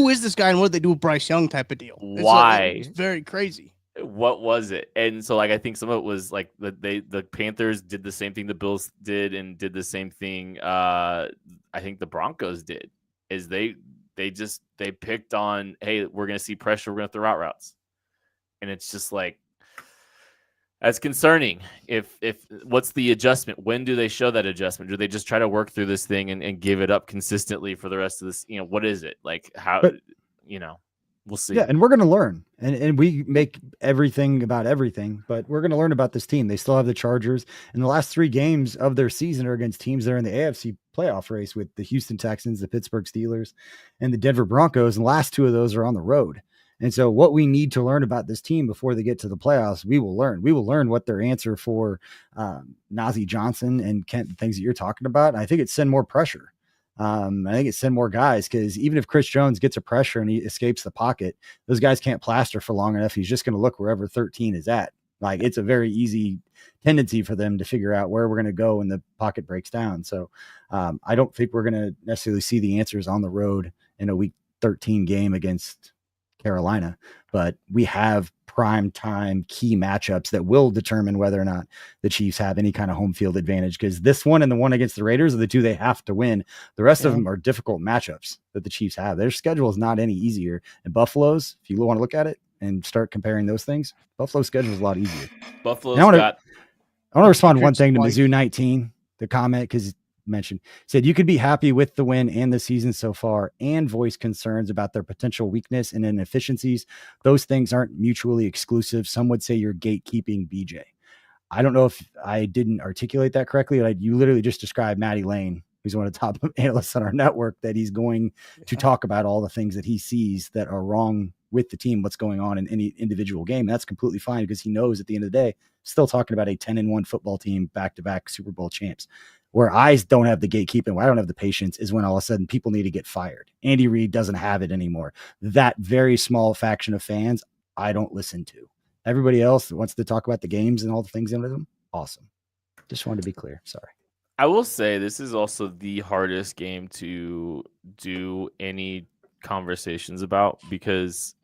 is this guy and what did they do with Bryce Young type of deal? Why? It's very crazy. What was it? And so I think some of it was the Panthers did the same thing the Bills did, and did the same thing I think the Broncos did, is they picked on, hey, we're going to see pressure, we're going to throw out routes. And it's just that's concerning. If what's the adjustment? When do they show that adjustment? Do they just try to work through this thing and give it up consistently for the rest of this? What is it? We'll see. Yeah, and we're going to learn. And we make everything about everything, but we're going to learn about this team. They still have the Chargers, and the last 3 games of their season are against teams that are in the AFC playoff race with the Houston Texans, the Pittsburgh Steelers, and the Denver Broncos. And the last 2 of those are on the road. And so what we need to learn about this team before they get to the playoffs, we will learn. We will learn what their answer for Najee Johnson and Kent, the things that you're talking about. And I think it's send more pressure. I think it's send more guys, because even if Chris Jones gets a pressure and he escapes the pocket, those guys can't plaster for long enough. He's just going to look wherever 13 is at. Like, it's a very easy tendency for them to figure out where we're going to go when the pocket breaks down. So I don't think we're going to necessarily see the answers on the road in a week 13 game against Carolina, but we have prime time key matchups that will determine whether or not the Chiefs have any kind of home field advantage, because this one and the one against the Raiders are the 2 they have to win. The rest of them are difficult matchups that the Chiefs have. Their schedule is not any easier. And Buffalo's, if you want to look at it and start comparing those things, Buffalo's schedule is a lot easier. Buffalo's I want to respond Patriots one thing to like- Mizzou 19, the comment, because mentioned, said you could be happy with the win and the season so far and voice concerns about their potential weakness and inefficiencies. Those things aren't mutually exclusive. Some would say you're gatekeeping BJ. I don't know if I didn't articulate that correctly. You literally just described Matty Lane, who's one of the top analysts on our network, that he's going to talk about all the things that he sees that are wrong with the team, what's going on in any individual game. And that's completely fine, because he knows at the end of the day, still talking about a 10-1 football team, back-to-back Super Bowl champs. Where I don't have the gatekeeping, where I don't have the patience, is when all of a sudden people need to get fired. Andy Reid doesn't have it anymore. That very small faction of fans, I don't listen to. Everybody else that wants to talk about the games and all the things into them, awesome. Just wanted to be clear. Sorry. I will say this is also the hardest game to do any conversations about, because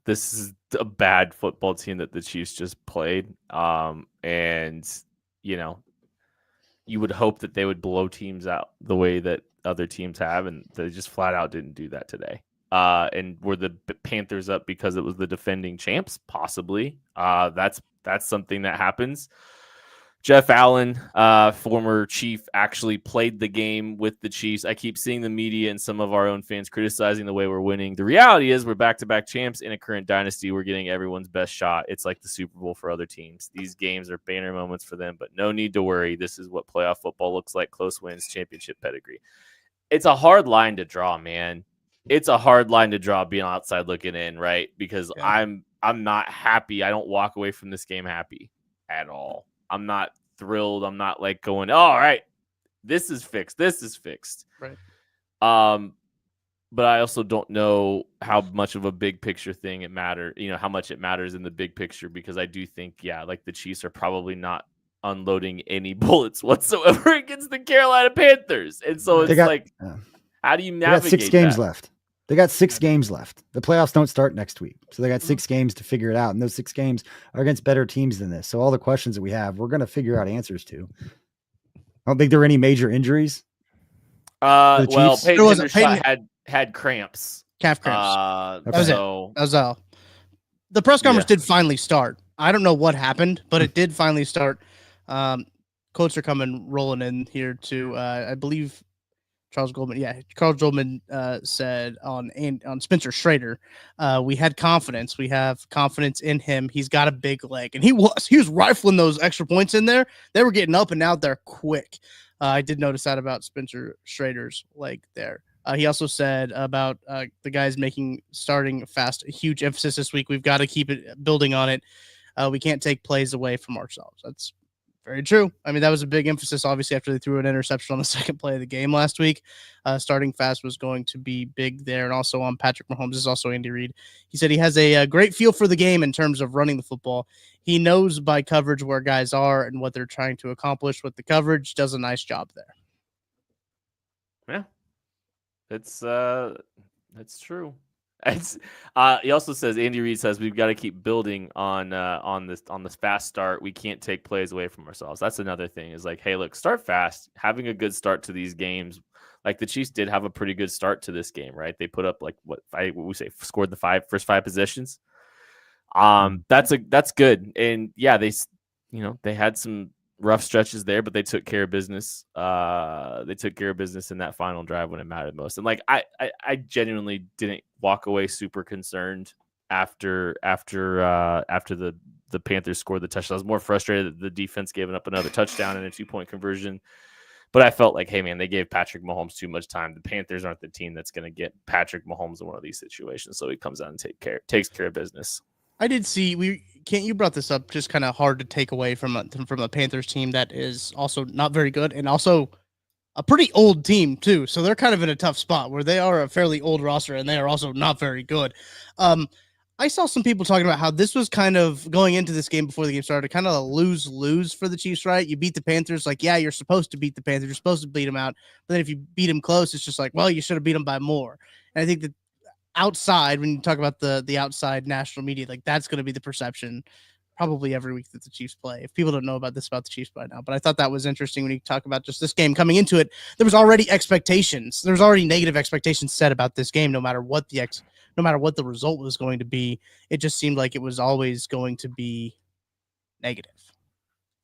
this is a bad football team that the Chiefs just played. And, you know, you would hope that they would blow teams out the way that other teams have, and they just flat out didn't do that today. And were the Panthers up because it was the defending champs? Possibly. That's something that happens. Jeff Allen, former Chief, actually played the game with the Chiefs. I keep seeing the media and some of our own fans criticizing the way we're winning. The reality is we're back-to-back champs in a current dynasty. We're getting everyone's best shot. It's like the Super Bowl for other teams. These games are banner moments for them, but no need to worry. This is what playoff football looks like: close wins, championship pedigree. It's a hard line to draw, man. It's a hard line to draw being outside looking in, right? Because I'm not happy. I don't walk away from this game happy at all. I'm not thrilled. I'm not like going, oh, all right, this is fixed. This is fixed. Right. But I also don't know how much of a big picture thing it matters, how much it matters in the big picture, because I do think, like the Chiefs are probably not unloading any bullets whatsoever against the Carolina Panthers. And so it's how do you navigate They got 6 games that? left. They got 6 games left. The playoffs don't start next week. So they got 6 games to figure it out. And those 6 games are against better teams than this. So all the questions that we have, we're going to figure out answers to. I don't think there were any major injuries. Well, Peyton Peyton had cramps. Calf cramps. Okay. That was it. That was all. The press conference did finally start. I don't know what happened, but it did finally start. Quotes are rolling in here too. I believe Charles Goldman said on Spencer Schrader, we had confidence. We have confidence in him. He's got a big leg, and he was rifling those extra points in there. They were getting up and out there quick. I did notice that about Spencer Schrader's leg there. He also said about the guys starting fast, a huge emphasis this week. We've got to keep it building on it. We can't take plays away from ourselves. That's very true. I mean, that was a big emphasis, obviously, after they threw an interception on the second play of the game last week. Starting fast was going to be big there. And also on Patrick Mahomes, this is also Andy Reid. He said he has a great feel for the game in terms of running the football. He knows by coverage where guys are and what they're trying to accomplish with the coverage. Does a nice job there. Yeah, that's true. He also says, Andy Reid says, we've got to keep building on this fast start. We can't take plays away from ourselves. That's another thing, is like, hey, look, start fast, having a good start to these games. Like the Chiefs did have a pretty good start to this game, right? They put up scored the first 5 possessions. That's good. And yeah, they had some rough stretches there, but they took care of business. They took care of business in that final drive when it mattered most. And like I genuinely didn't walk away super concerned after the Panthers scored the touchdown. I was more frustrated that the defense gave up another touchdown and a 2-point conversion. But I felt like, hey man, they gave Patrick Mahomes too much time. The Panthers aren't the team that's going to get Patrick Mahomes in one of these situations. So he comes out and takes care of business. I did see you brought this up, just kind of hard to take away from a Panthers team that is also not very good and also a pretty old team too. So they're kind of in a tough spot where they are a fairly old roster and they are also not very good. I saw some people talking about how this was kind of going into this game before the game started, kind of a lose for the Chiefs, right? You beat the Panthers, like, yeah, you're supposed to beat the Panthers. You're supposed to beat them out. But then if you beat them close, it's just like, well, you should have beat them by more. And I think that outside, when you talk about the outside national media, like that's going to be the perception probably every week that the Chiefs play. If people don't know about the Chiefs by now, but I thought that was interesting when you talk about just this game coming into it. There was already expectations. There's already negative expectations set about this game, no matter what the result was going to be. It just seemed like it was always going to be negative.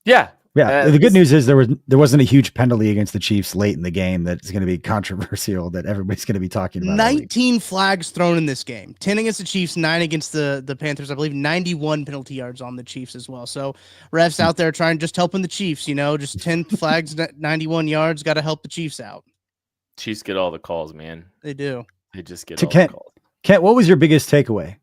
Yeah. The good news is there wasn't a huge penalty against the Chiefs late in the game that's going to be controversial that everybody's going to be talking about. 19 flags thrown in this game, 10 against the Chiefs, 9 against the Panthers. I believe 91 penalty yards on the Chiefs as well. So refs out there trying, just helping the Chiefs, just 10 flags, 91 yards, got to help the Chiefs out. Chiefs get all the calls, man. They do. They just get all the calls. Kent, what was your biggest takeaway?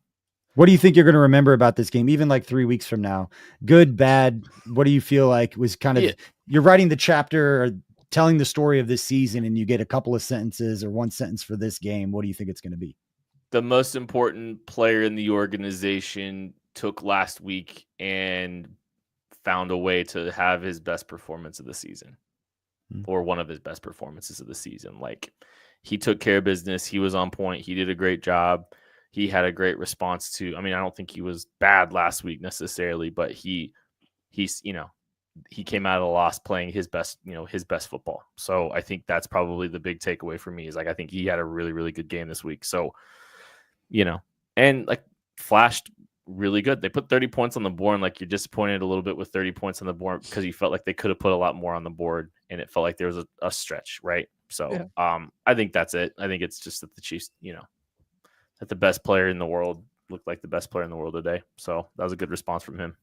What do you think you're going to remember about this game, even like 3 weeks from now? Good, bad? What do you feel like was kind of, you're writing the chapter or telling the story of this season and you get a couple of sentences or one sentence for this game. What do you think it's going to be? The most important player in the organization took last week and found a way to have his best performance of the season or one of his best performances of the season. Like, he took care of business. He was on point. He did a great job. He had a great response to, I don't think he was bad last week necessarily, but he came out of the loss playing his best football. So I think that's probably the big takeaway for me is like, I think he had a really, really good game this week. So, and like flashed really good. They put 30 points on the board, and like you're disappointed a little bit with 30 points on the board because you felt like they could have put a lot more on the board and it felt like there was a stretch, right? So I think that's it. I think it's just that the Chiefs, that the best player in the world looked like the best player in the world today. So that was a good response from him.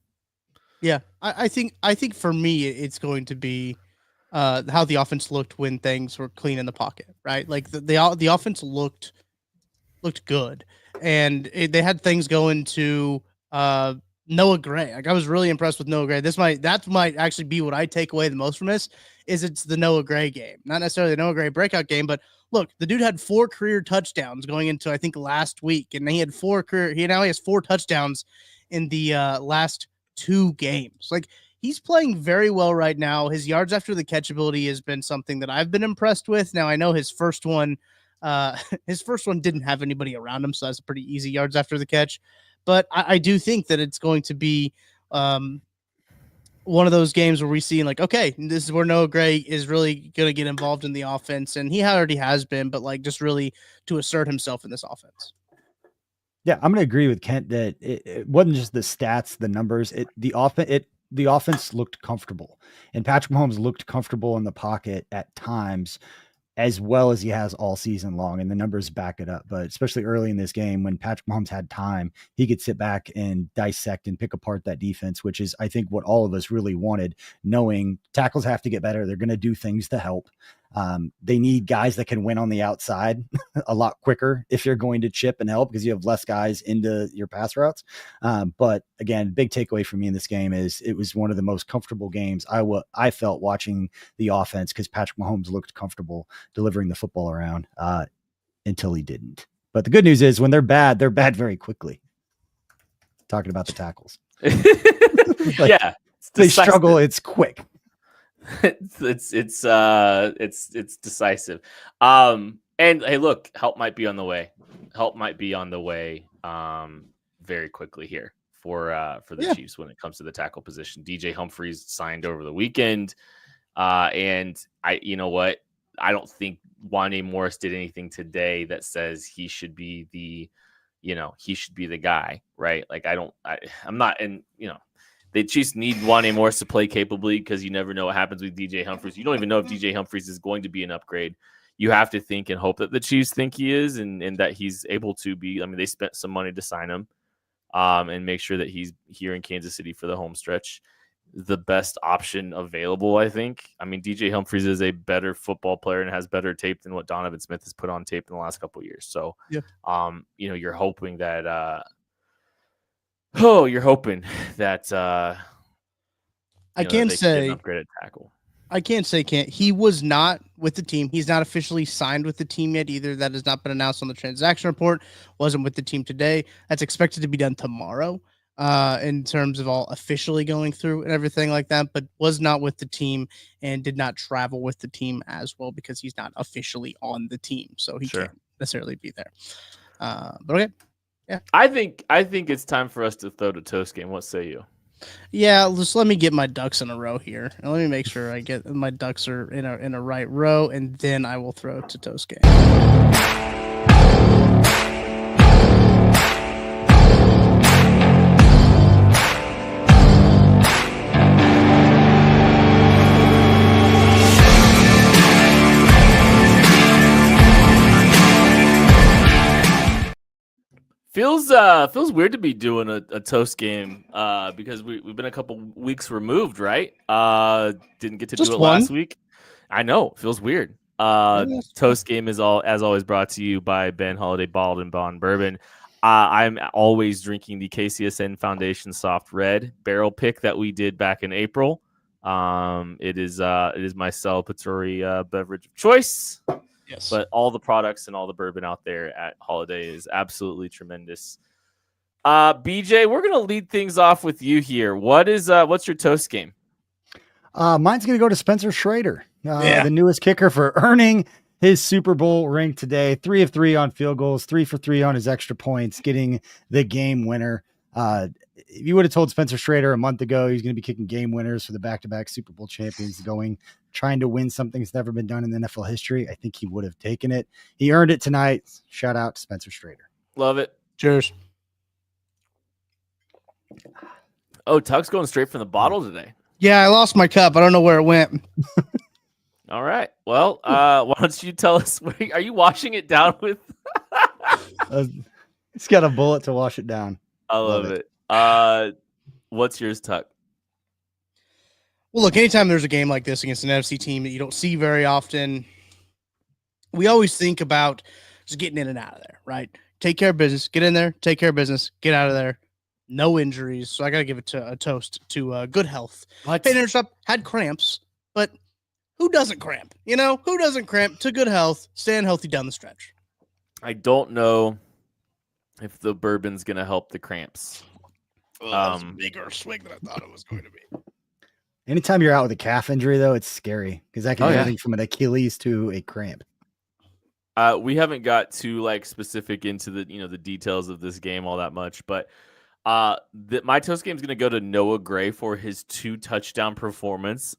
Yeah, I think for me, it's going to be how the offense looked when things were clean in the pocket, right? Like the offense looked good, and they had things going to Noah Gray. Like, I was really impressed with Noah Gray. That might actually be what I take away the most from this. Is it's the Noah Gray game, not necessarily the Noah Gray breakout game, but look, the dude had 4 career touchdowns going into, I think, last week, and he now has 4 touchdowns in the last 2 games. Like, he's playing very well right now. His yards after the catch ability has been something that I've been impressed with. Now, I know his first one didn't have anybody around him, so that's a pretty easy yards after the catch. But I do think that it's going to be one of those games where we see like, okay, this is where Noah Gray is really going to get involved in the offense. And he already has been, but like just really to assert himself in this offense. Yeah, I'm going to agree with Kent that it wasn't just the stats, the numbers. The offense looked comfortable, and Patrick Mahomes looked comfortable in the pocket at times, as well as he has all season long, and the numbers back it up. But especially early in this game, when Patrick Mahomes had time, he could sit back and dissect and pick apart that defense, which is, I think, what all of us really wanted, knowing tackles have to get better. They're going to do things to help. They need guys that can win on the outside a lot quicker if you're going to chip and help, because you have less guys into your pass routes. But again, big takeaway for me in this game is it was one of the most comfortable games I felt watching the offense, because Patrick Mahomes looked comfortable delivering the football around until he didn't. But the good news is when they're bad very quickly. Talking about the tackles. Yeah. They struggle. It's quick. It's decisive. And hey, look, help might be on the way. Very quickly here for the Chiefs when it comes to the tackle position. DJ Humphries signed over the weekend. And you know what? I don't think Wanye Morris did anything today that says he should be the guy, right? Like I'm not, and The Chiefs need Wanya Morris to play capably because you never know what happens with DJ Humphries. You don't even know if DJ Humphries is going to be an upgrade. You have to think and hope that the Chiefs think he is and that he's able to be. I mean, they spent some money to sign him and make sure that he's here in Kansas City for the home stretch. The best option available, I think. I mean, DJ Humphries is a better football player and has better tape than what Donovan Smith has put on tape in the last couple of years. So, Yeah. You're hoping that you're hoping that I can't say an upgraded tackle. He was not with the team. He's not officially signed with the team yet either. That has not been announced on the transaction report. Wasn't with the team today. That's expected to be done tomorrow in terms of all officially going through and everything like that, but was not with the team and did not travel with the team as well because he's not officially on the team. So he can't necessarily be there. But okay. Yeah. I think it's time for us to throw to Toast Game. What say you? Yeah, just let me get my ducks in a row here. And let me make sure I get my ducks are in a right row, and then I will throw to Toast Game. Feels weird to be doing a Toast Game because we've been a couple weeks removed, right? Didn't get to Just do it one. last week. I know, feels weird. Toast Game is as always brought to you by Ben Holiday Bald and Bond Bourbon. I'm always drinking the KCSN Foundation Soft Red barrel pick that we did back in April. It is my celebratory beverage of choice. Yes. But all the products and all the bourbon out there at Holiday is absolutely tremendous. BJ, we're gonna lead things off with you here. What's your Toast Game? Mine's gonna go to Spencer Schrader, the newest kicker for earning his Super Bowl ring today. 3 of 3 on field goals, 3 for 3 on his extra points, getting the game winner. If you would have told Spencer Schrader a month ago he's going to be kicking game winners for the back-to-back Super Bowl champions, trying to win something that's never been done in NFL history, I think he would have taken it. He earned it tonight. Shout out to Spencer Schrader. Love it. Cheers. Oh, Tuck's going straight from the bottle today. Yeah, I lost my cup. I don't know where it went. All right. Well, why don't you tell us? Are you washing it down with? It's got a bullet to wash it down. I love it. What's yours, Tuck? Well, look, anytime there's a game like this against an NFC team that you don't see very often, we always think about just getting in and out of there, right? Take care of business, get in there, take care of business, get out of there. No injuries. So I got to give it a toast to good health. Finished up, had cramps, but who doesn't cramp? Who doesn't cramp? To good health, staying healthy down the stretch. I don't know if the bourbon's going to help the cramps. Well, that was a bigger swing than I thought it was going to be. Anytime you're out with a calf injury, though, it's scary because that can be anything from an Achilles to a cramp. We haven't got too specific into the the details of this game all that much, but my Toast Game is going to go to Noah Gray for his 2 touchdown performance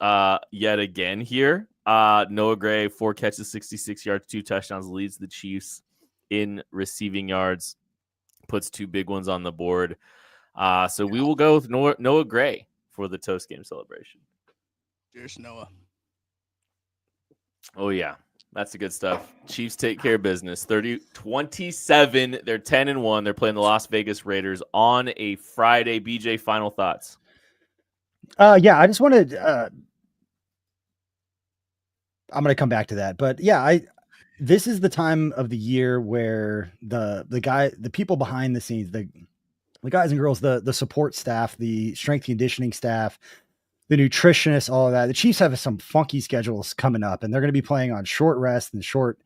yet again here. Noah Gray, 4 catches, 66 yards, 2 touchdowns, leads the Chiefs in receiving yards, puts 2 big ones on the board. So we will go with Noah Gray for the Toast Game celebration. Cheers, Noah. Oh, yeah. That's the good stuff. Chiefs take care of business. 30-27. They're 10-1. They're playing the Las Vegas Raiders on a Friday. BJ, final thoughts? Yeah, I just wanted I'm going to come back to that. But yeah, this is the time of the year where the people behind the scenes, the guys and girls, the support staff, the strength conditioning staff, the nutritionists, all of that. The Chiefs have some funky schedules coming up, and they're going to be playing on short rest and short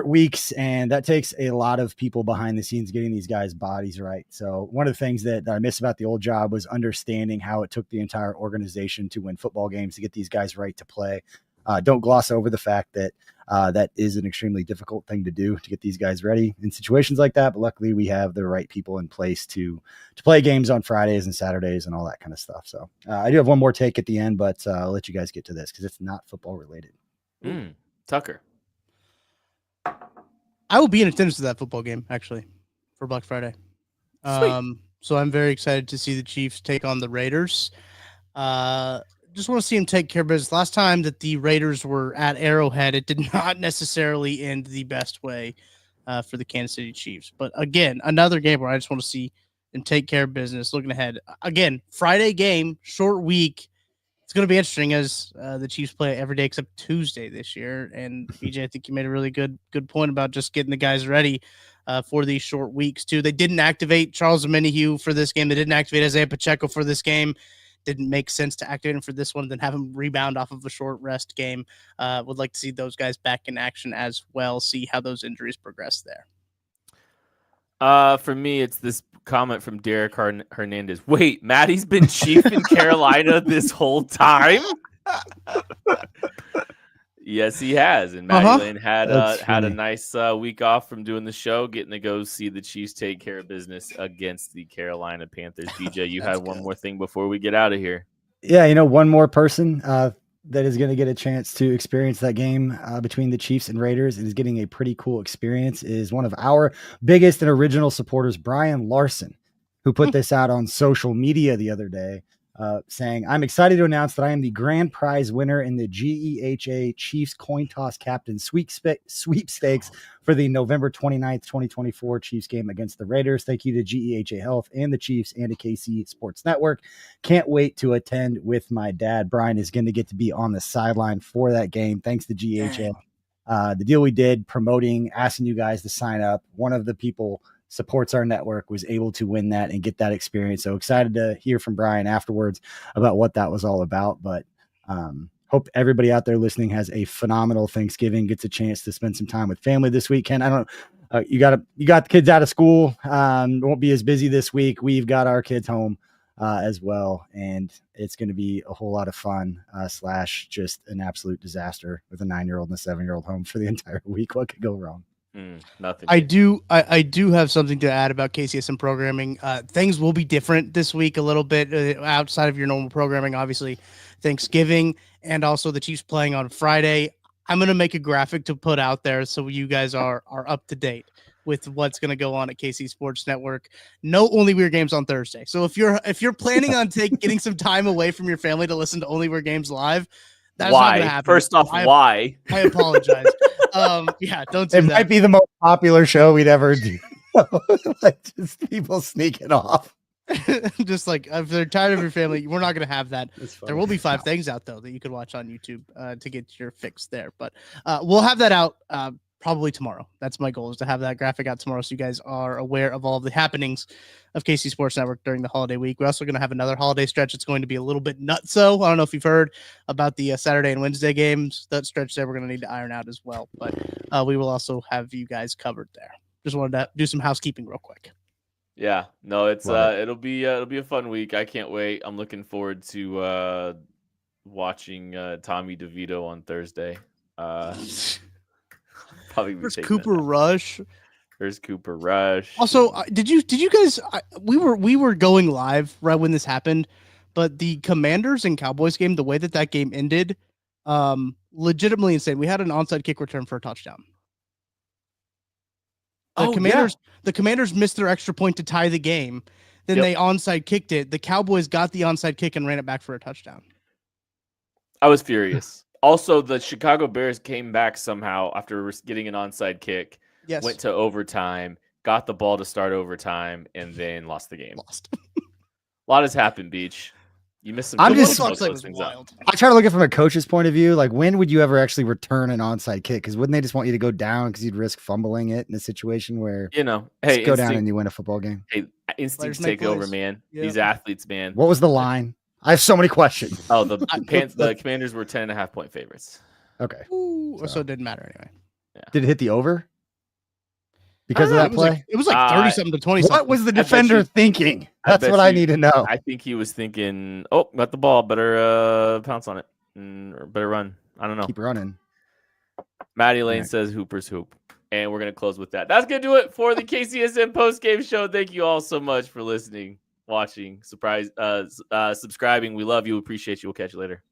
weeks. And that takes a lot of people behind the scenes getting these guys' bodies right. So one of the things that I miss about the old job was understanding how it took the entire organization to win football games to get these guys right to play. Don't gloss over the fact that that is an extremely difficult thing to do to get these guys ready in situations like that. But luckily we have the right people in place to play games on Fridays and Saturdays and all that kind of stuff. So I do have one more take at the end, but I'll let you guys get to this because it's not football related. Tucker. I will be in attendance to that football game actually for Black Friday. Sweet. So I'm very excited to see the Chiefs take on the Raiders. Just want to see them take care of business. Last time that the Raiders were at Arrowhead, it did not necessarily end the best way for the Kansas City Chiefs. But again, another game where I just want to see them take care of business. Looking ahead, again, Friday game, short week. It's going to be interesting as the Chiefs play every day except Tuesday this year. And BJ, I think you made a really good point about just getting the guys ready for these short weeks too. They didn't activate Charles Omenihu for this game. They didn't activate Isaiah Pacheco for this game. Didn't make sense to activate him for this one, then have him rebound off of a short rest game. Would like to see those guys back in action as well, see how those injuries progress there. For me, it's this comment from Derek Hernandez. Wait, Maddie's been chief in Carolina this whole time? Yes, he has. And Maddie Lane had a nice week off from doing the show, getting to go see the Chiefs take care of business against the Carolina Panthers. BJ, you had one more thing before we get out of here. Yeah, one more person that is going to get a chance to experience that game between the Chiefs and Raiders and is getting a pretty cool experience is one of our biggest and original supporters, Brian Larson, who put this out on social media the other day. Saying, I'm excited to announce that I am the grand prize winner in the GEHA Chiefs Coin Toss Captain Sweepstakes for the November 29th, 2024 Chiefs game against the Raiders. Thank you to GEHA Health and the Chiefs and to KC Sports Network. Can't wait to attend with my dad. Brian is going to get to be on the sideline for that game. Thanks to GEHA. The deal we did promoting, asking you guys to sign up. One of the people supports our network was able to win that and get that experience. So excited to hear from Brian afterwards about what that was all about. But hope everybody out there listening has a phenomenal Thanksgiving, gets a chance to spend some time with family this weekend. I don't you got the kids out of school. Won't be as busy this week. We've got our kids home as well. And it's going to be a whole lot of fun / just an absolute disaster with a 9-year-old and a 7-year-old home for the entire week. What could go wrong? Nothing. I do have something to add about KCSN programming. Things will be different this week a little bit outside of your normal programming. Obviously, Thanksgiving and also the Chiefs playing on Friday. I'm going to make a graphic to put out there so you guys are up to date with what's going to go on at KC Sports Network. No Only Weird Games on Thursday. So if you're planning on getting some time away from your family to listen to Only Weird Games live, that's not going to happen. First off, why? I apologize. Don't do that. It might be the most popular show we'd ever do. Like just people sneaking off. Just like if they're tired of your family, we're not going to have that. There will be 5 things out though that you could watch on YouTube to get your fix there. But we'll have that out probably tomorrow. That's my goal, is to have that graphic out tomorrow so you guys are aware of all of the happenings of KC Sports Network during the holiday week. We're also going to have another holiday stretch. It's going to be a little bit nutso. I don't know if you've heard about the Saturday and Wednesday games. That stretch there we're going to need to iron out as well. But we will also have you guys covered there. Just wanted to do some housekeeping real quick. Yeah, no, it's it'll be a fun week. I can't wait. I'm looking forward to watching Tommy DeVito on Thursday. Probably There's Cooper Rush. There's Cooper Rush. Also, did you guys? We were going live right when this happened, but the Commanders and Cowboys game, the way that game ended, legitimately insane. We had an onside kick return for a touchdown. The Commanders missed their extra point to tie the game. Then they onside kicked it. The Cowboys got the onside kick and ran it back for a touchdown. I was furious. Also, the Chicago Bears came back somehow after getting an onside kick. Yes. Went to overtime, got the ball to start overtime, and then lost the game. A lot has happened, Beach. You missed some. I try to look at it from a coach's point of view. Like, when would you ever actually return an onside kick? Because wouldn't they just want you to go down because you'd risk fumbling it in a situation where hey, go down and you win a football game? Hey, instincts take over, man. Yeah. These athletes, man. What was the line? I have so many questions. Oh, the Commanders were 10.5 point favorites. Okay, so it didn't matter anyway. Yeah. Did it hit the over? Because of that play? It was like 30-something to 20. What was the defender thinking? That's what I need to know. I think he was thinking, got the ball. Better pounce on it. Or better run. I don't know. Keep running. Maddie Lane says Hooper's hoop. And we're going to close with that. That's going to do it for the KCSN postgame show. Thank you all so much for listening, watching, subscribing. We love you. Appreciate you. We'll catch you later.